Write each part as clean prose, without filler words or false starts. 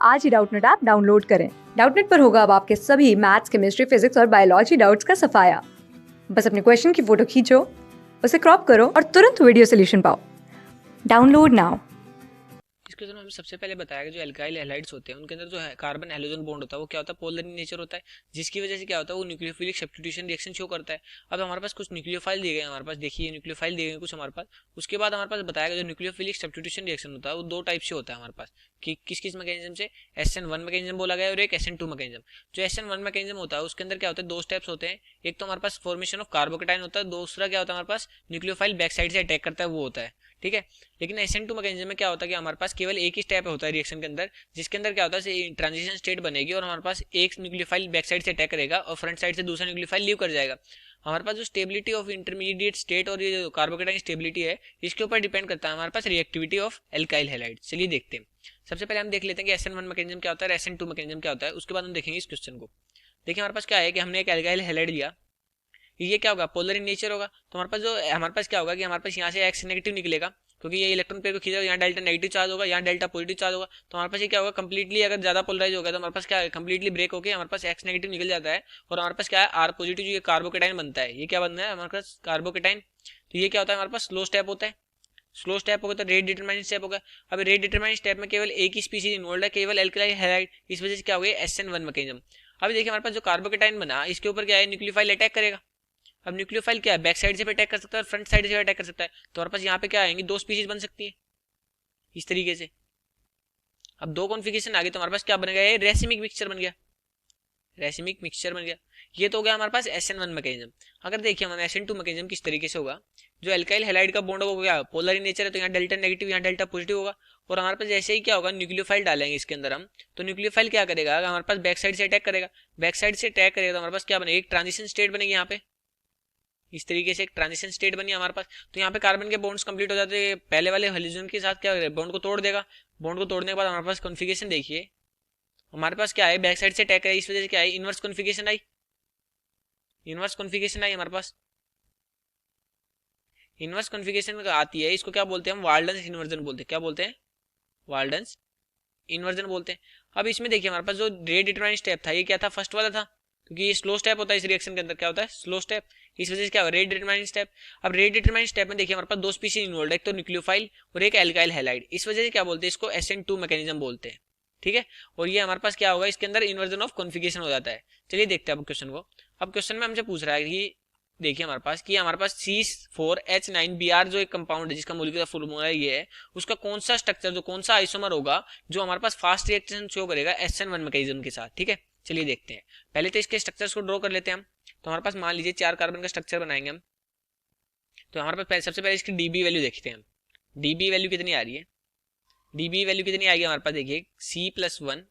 आज ही Doubtnut app download करें। Doubtnut पर होगा अब आपके सभी मैथ्स, केमिस्ट्री, फिजिक्स और बायोलॉजी डाउट्स का सफाया। बस अपने क्वेश्चन की फोटो खींचो, उसे क्रॉप करो और तुरंत वीडियो सोल्यूशन पाओ। Download now. इस क्वेश्चन में हमें सबसे पहले बताया कि जो एल्काइल हैलाइड्स होते हैं उनके अंदर जो है कार्बन हैलोजन बॉन्ड होता है वो क्या होता है, पोलर इन नेचर होता है, जिसकी वजह से क्या होता है वो न्यूक्लियोफिलिक सब्स्टिट्यूशन रिएक्शन शो करता है। अब हमारे पास कुछ न्यूक्लियोफाइल दिए गए, हमारे पास देखिए न्यूक्लियोफाइल दिए गए कुछ हमारे पास। उसके बाद हमारे पास बताया जो न्यूक्लियोफिलिक सब्स्टिट्यूशन रिएक्शन होता है वो दो टाइप से होता है हमारे पास, कि किस किस मैकेनिज्म से। SN1 मैकेनिज्म बोला गया और एक SN2 मैकेनिज्म। जो SN1 मैकेनिज्म होता है उसके अंदर क्या होता है, दो स्टेप्स होते हैं। एक तो हमारे पास फॉर्मेशन ऑफ कार्बोकेटाइन होता है, दूसरा क्या होता है हमारे पास न्यूक्लियोफाइल बैक साइड से अटैक करता है वो होता है। ठीक है, लेकिन SN2 मैकेनिज्म में क्या होता है कि हमारे पास केवल एक ही स्टेप होता है रिएक्शन के अंदर, जिसके अंदर क्या होता है ट्रांजिशन स्टेट बनेगी और हमारे पास एक न्यूक्लियोफाइल बैक साइड से अटैक करेगा और फ्रंट साइड से दूसरा न्यूक्लियोफाइल लीव कर जाएगा। हमारे पास जो स्टेबिलिटी ऑफ इंटरमीडिएट स्टेट और ये जो कार्बोकेटाइन स्टेबिलिटी है इसके ऊपर डिपेंड करता है हमारे पास रिएक्टिविटी ऑफ एल्काइल हैलाइड। चलिए देखते हैं। सबसे पहले हम देख लेते हैं कि SN1 मैकेनिज्म क्या होता है, SN2 मैकेनिज्म क्या होता है, उसके बाद हम देखेंगे इस क्वेश्चन को। देखिए हमारे पास क्या है कि हमने एक एल्काइल हैलाइड लिया, ये क्या होगा, पोलर इन नेचर होगा। तो हमारे पास क्या होगा कि हमारे पास यहाँ से एक्स नेगेटिव निकलेगा, क्योंकि ये इलेक्ट्रॉन पेयर को खींचेगा, यहाँ डेल्टा नेगेटिव चार्ज होगा, यहाँ डेल्टा पॉजिटिव चार्ज होगा। तो हमारे पास ये क्या होगा, कंप्लीटली अगर ज्यादा पोलराइज होगा तो हमारे पास क्या है, कंप्लीटली ब्रेक होकर हमारे पास एक्स नेगेटिव निकल जाता है और हमारे पास क्या है, आर पॉजिटिव जो ये कार्बोकेटाइन बनता है, ये क्या बनता है हमारे पास कार्बोकेटाइन। तो ये क्या होता है हमारे पास स्लो स्टेप होता है। स्लो स्टेप होगा तो रेट डिटरमाइन स्टेप होगा। अब रेट डिटरमाइन स्टेप में केवल एक ही स्पीसीज इन्वॉल्व है, केवल एल्काइल हैलाइड, इस वजह से क्या हो गया SN1 मैकेनिज्म। अब देखिए हमारे पास जो कार्बोकेटाइन बना इसके ऊपर क्या है, न्यूक्लियोफाइल अटैक करेगा। अब न्यूक्लियोफाइल क्या है, बैक साइड से भी अटैक कर सकता है और फ्रंट साइड से भी अटैक कर सकता है। तो हमारे पास यहाँ पे क्या आएंगे, दो स्पीसीज बन सकती है इस तरीके से। अब दो कॉन्फ़िगरेशन आ गई तो हमारे पास क्या बन गया, रेसिमिक मिक्सचर बन गया, रेसिमिक मिक्सचर बन गया। ये तो हो गया हमारे पास SN1 मैकेनिज्म। अगर देखिए हम SN2 मैकेनिज्म किस तरीके से होगा, जो एल्काइल हैलाइड का बॉन्ड होगा क्या पोलर इन नेचर है, तो यहाँ डेल्टा नेगेटिव यहाँ डेल्टा पॉजिटिव होगा। और हमारे पास जैसे ही क्या होगा, न्यूक्लियोफाइल डालेंगे इसके अंदर हम, तो न्यूक्लियोफाइल क्या करेगा, हमारे पास बैक साइड से अटैक करेगा। बैक साइड से अटैक करेगा तो हमारे पास क्या बनेगा, एक ट्रांजिशन स्टेट बनेगी यहाँ पे, इस तरीके से एक ट्रांजिशन स्टेट बनी हमारे पास। तो यहाँ पे कार्बन के बॉन्ड्स कंप्लीट हो जाते हैं, पहले वाले हाइड्रोजन के साथ क्या बॉन्ड को तोड़ देगा। बॉन्ड को तोड़ने के बाद हमारे पास कॉन्फ़िगरेशन देखिए, हमारे पास क्या है, बैक साइड से अटैक है, इस वजह से क्या है, इनवर्स कॉन्फ़िगरेशन आई, इनवर्स कॉन्फ़िगरेशन आई हमारे पास। इनवर्स कॉन्फ़िगरेशन आती है, इसको क्या बोलते हैं हम, वाल्डन्स इन्वर्जन बोलते हैं। क्या बोलते हैं, वाल्डन्स इन्वर्जन बोलते हैं। अब इसमें देखिए हमारे पास जो रेट डिटरमाइन स्टेप था ये क्या था, फर्स्ट वाला था, क्योंकि ये स्लो स्टेप होता है इस रिएक्शन के अंदर, क्या होता है स्लो स्टेप, इस वजह से क्या हो रेट डिटरमाइन स्टेप। अब रेट डिटरमाइन स्टेप में देखिए हमारे पास दो स्पीशीज इन्वॉल्व है, एक तो न्यूक्लियोफाइल और एक एल्काइल हैलाइड, इस वजह से क्या बोलते हैं इसको, SN2 मैकेनिज्म बोलते हैं। ठीक है, और ये हमारे पास क्या होगा, इसके अंदर इन्वर्जन ऑफ कॉन्फ़िगरेशन हो जाता है। चलिए देखते हैं अब क्वेश्चन को। अब क्वेश्चन में हमसे पूछ रहा है कि देखिए हमारे पास C4H9Br जो एक कंपाउंड है जिसका मॉलिक्यूलर फॉर्मूला ये है, उसका कौन सा स्ट्रक्चर, जो कौन सा आइसोमर होगा जो हमारे पास फास्ट रिएक्शन शो करेगा SN1 मैकेनिज्म के साथ। ठीक है, चलिए देखते हैं। पहले तो इसके स्ट्रक्चर्स को ड्रॉ कर लेते हैं हम। तो हमारे पास मान लीजिए 4 कार्बन का स्ट्रक्चर बनाएंगे हम। तो हमारे पास सबसे पहले इसकी डीबी वैल्यू देखते हैं हम। डीबी वैल्यू कितनी आ रही है, डीबी वैल्यू कितनी आएगी हमारे पास, देखिए C+1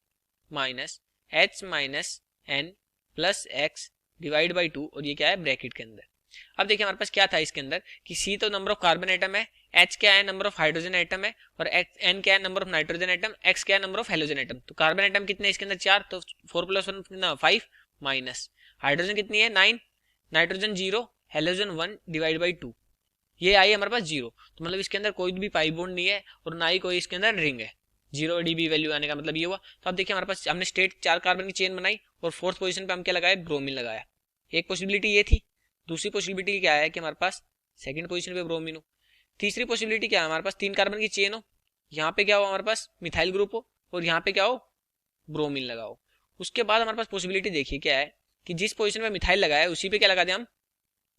minus H minus N plus X divide by 2, और ये क्या है ब्रैकेट के अंदर। अब देखिए हमारे पास क्या था इसके अंदर कि C तो नंबर ऑफ कार्बन एटम है, H क्या है नंबर ऑफ हाइड्रोजन एटम है, और N क्या है number of nitrogen atom, X क्या है नंबर ऑफ हेलोजन एटम। तो कार्बन एटम कितने इसके अंदर 4, तो 4+1 कितना 5, माइनस हाइड्रोजन कितनी है 9, नाइट्रोजन 0, हेलोजन 1 डिवाइड बाई 2, ये आई हमारे पास 0। तो मतलब इसके अंदर कोई भी पाई बॉन्ड नहीं है और ना ही कोई इसके अंदर रिंग है। 0 डीबी वैल्यू आने का मतलब ये हुआ। तो अब देखिए हमारे पास हमने स्टेट 4 कार्बन की चेन बनाई और फोर्थ पोजीशन पे हम क्या लगाए, ब्रोमीन लगाया। एक पॉसिबिलिटी ये थी। दूसरी पॉसिबिलिटी क्या है कि हमारे पास सेकंड पोजीशन पे ब्रोमीन हो। तीसरी पॉसिबिलिटी क्या है, हमारे पास 3 कार्बन की चेन हो, यहाँ पे क्या हो हमारे पास मिथाइल ग्रुप हो और यहाँ पे क्या हो ब्रोमीन लगाओ। उसके बाद हमारे पास पॉसिबिलिटी देखिए क्या है कि जिस पोजीशन पे मिथाइल लगाया है उसी पे क्या लगा दें हम,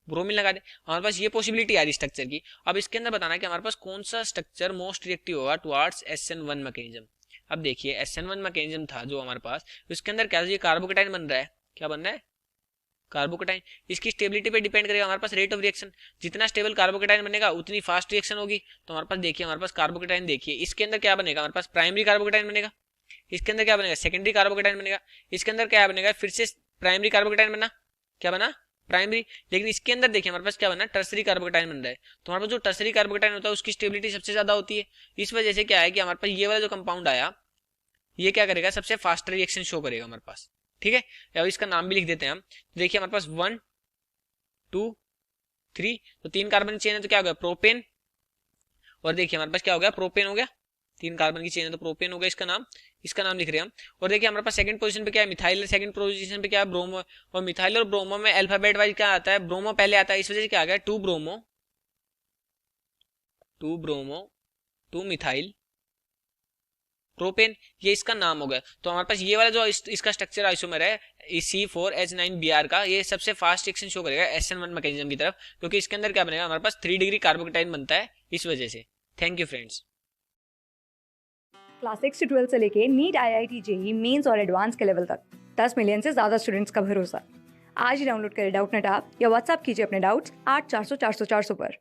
ब्रोमीन लगा दे। हमारे पास ये पॉसिबिलिटी आ रही स्ट्रक्चर की। अब इसके अंदर बताना है कि हमारे पास कौन सा स्ट्रक्चर मोस्ट रिएक्टिव होगा टुवर्ड्स SN1 मैकेनिज्म। अब देखिए SN1 मैकेनिज्म था जो हमारे पास, उसके अंदर क्या ये कार्बोकेटाइन बन रहा है, क्या बन रहा है कार्बोकेटाइन। इसकी स्टेबिलिटी पे डिपेंड करेगा हमारे पास रेट ऑफ रिएक्शन, जितना स्टेबल कार्बोकेटाइन बनेगा उतनी फास्ट रिएक्शन होगी। तो हमारे पास देखिए हमारे पास कार्बोकेटाइन देखिए इसके अंदर क्या बनेगा, हमारे पास प्राइमरी कार्बोकेटाइन बनेगा, इसके अंदर क्या बनेगा सेकेंडरी कार्बोकेटाइन बनेगा, इसके अंदर क्या बनेगा फिर से प्राइमरी कार्बोकेटाइन बना, क्या बना प्राइमरी। लेकिन इसके अंदर देखिए हमारे पास क्या बना, टर्सरी कार्बोकेटाइन बन रहा है। तो हमारे पास जो टर्सरी कार्बोकेटाइन होता है उसकी स्टेबिलिटी सबसे ज्यादा होती है। इस वजह से क्या है कि हमारे पास ये वाला जो कंपाउंड आया ये क्या करेगा, सबसे फास्ट रिएक्शन शो करेगा हमारे पास। ठीक है, अब इसका नाम भी लिख देते हैं हम। देखिए हमारे पास 1 2 3, तो 3 कार्बन चेन है तो क्या हो गया प्रोपेन, और देखिए हमारे पास क्या हो गया प्रोपेन हो गया। 3 कार्बन की चेन है तो प्रोपेन होगा इसका नाम लिख रहे हैं हम। और देखिए हमारे पास सेकंड पोजीशन पे क्या है, मिथाइल, सेकंड पोजीशन पे क्या है, ब्रोमो। और मिथाइल और ब्रोमो में अल्फाबेट वाइज क्या आता है, ब्रोमो पहले आता है, इस वजह से क्या आ गया 2 ब्रोमो, 2 मिथाइल प्रोपेन, ये इसका नाम हो गया। तो हमारे पास ये वाला जो इसका स्ट्रक्चर आइसोमर है C4H9Br का, ये सबसे फास्ट रिएक्शन शो करेगा SN1 मैकेनिज्म की तरफ, क्योंकि इसके अंदर क्या बनेगा, हमारे पास 3 डिग्री कार्बोकेटाइन बनता है इस वजह से। Thank you friends. क्लास 6 से 12 से लेके नीट, IIT, JEE मेंस और एडवांस के लेवल तक 10 मिलियन से ज़्यादा स्टूडेंट्स का भरोसा। आज ही डाउनलोड करें डाउटनेट ऐप या व्हाट्सएप कीजिए अपने डाउट्स 8400 400 400 पर।